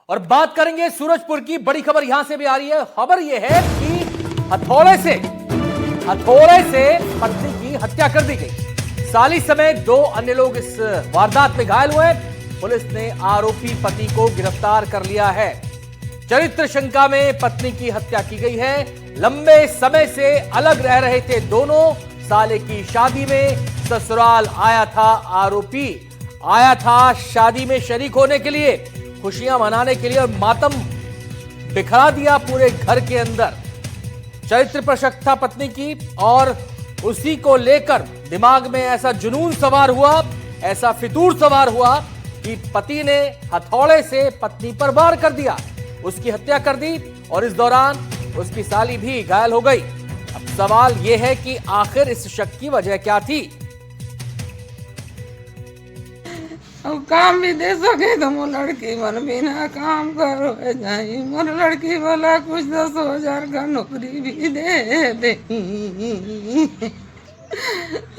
और बात करेंगे सूरजपुर की। बड़ी खबर यहां से भी आ रही है। खबर यह है कि हथौड़े से पत्नी की हत्या कर दी गई। साली समेत 2 अन्य लोग इस वारदात में घायल हुए। पुलिस ने आरोपी पति को गिरफ्तार कर लिया है। चरित्र शंका में पत्नी की हत्या की गई है। लंबे समय से अलग रह रहे थे दोनों। साले की शादी में ससुराल आया था आरोपी। आया था शादी में शरीक होने के लिए, खुशियां मनाने के लिए, और मातम बिखरा दिया पूरे घर के अंदर। चरित्र पर शक था पत्नी की, और उसी को लेकर दिमाग में ऐसा जुनून सवार हुआ, ऐसा फितूर सवार हुआ कि पति ने हथौड़े से पत्नी पर वार कर दिया, उसकी हत्या कर दी, और इस दौरान उसकी साली भी घायल हो गई। अब सवाल यह है कि आखिर इस शक की वजह क्या थी। अब काम भी दे सके तो मोर लड़की मन बिना काम करो जाई। मोर लड़की वाला कुछ 10,000 का नौकरी भी दे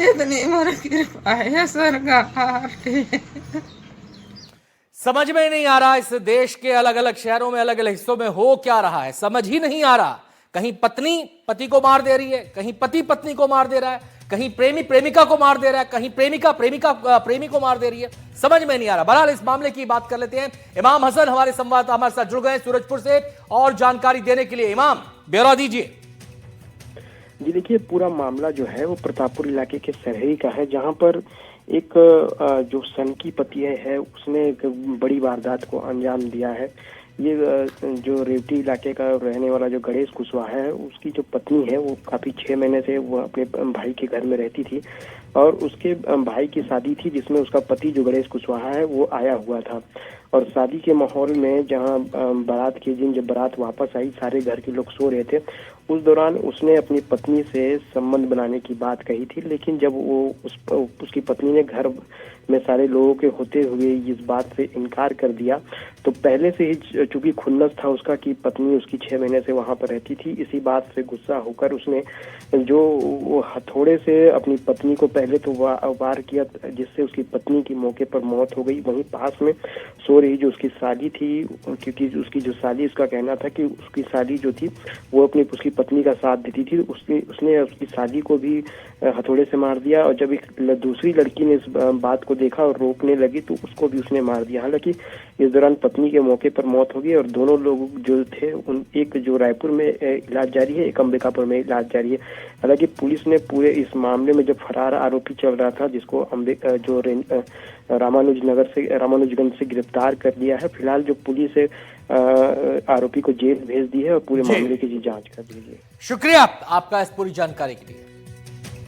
इतनी मोर कृपा है सरकार। समझ में नहीं आ रहा इस देश के अलग अलग शहरों में, अलग अलग हिस्सों में हो क्या रहा है, समझ ही नहीं आ रहा। कहीं पत्नी पति को मार दे रही है, कहीं पति पत्नी को मार दे रहा है, कहीं प्रेमी प्रेमिका को मार दे रहा है, कहीं प्रेमिका प्रेमी को मार दे रही है। समझ में नहीं आ रहा। बहरहाल इस मामले की बात कर लेते हैं। इमाम हसन हमारे संवाददाता हमारे साथ जुड़ गए सूरजपुर से और जानकारी देने के लिए। इमाम, ब्यौरा दीजिए। जी देखिए, पूरा मामला जो है वो प्रतापपुर इलाके के सरहरी का है, जहां पर एक जो सन की पति है उसने एक बड़ी वारदात को अंजाम दिया है। ये जो रेवती इलाके का रहने वाला जो गणेश कुशवाहा है, उसकी जो पत्नी है वो काफी 6 महीने से वो अपने भाई के घर में रहती थी, और उसके भाई की शादी थी जिसमें उसका पति जो गणेश कुशवाहा है वो आया हुआ था। और शादी के माहौल में जहां बारात के दिन जब बारात वापस आई, सारे घर के लोग सो रहे थे। उस दौरान उसने अपनी पत्नी से संबंध बनाने की बात कही थी, लेकिन जब वो उसकी पत्नी ने घर में सारे लोगों के होते हुए इस बात से इनकार कर दिया, तो पहले से ही चूंकि खुन्नस था उसका कि पत्नी उसकी 6 महीने से वहां पर रहती थी, इसी बात से गुस्सा होकर उसने जो वो हथौड़े से अपनी पत्नी को पहले तो वार किया, जिससे उसकी पत्नी की मौके पर मौत हो गई। वहीं पास में सो रही जो उसकी साली थी, क्योंकि उसकी जो साली, उसका कहना था कि उसकी साली जो थी वो उसकी पत्नी का साथ देती थी, उसने उसकी साली को भी हथौड़े से मार दिया। और जब एक दूसरी लड़की ने इस बात को देखा और रोकने लगी तो उसको भी उसने मार दिया। हालांकि इस दौरान पत्नी के मौके पर मौत हो गई, और दोनों लोग जो थे एक जो रायपुर में इलाज जारी है, एक अंबिकापुर में इलाज जारी है। हालांकि पुलिस ने पूरे इस मामले में जो फरार आरोपी चल रहा था, जिसको रामानुजगंज से गिरफ्तार कर लिया है। फिलहाल जो पुलिस है आरोपी को जेल भेज दी है और पूरे मामले की जांच कर रही है। शुक्रिया आपका इस पूरी जानकारी के लिए।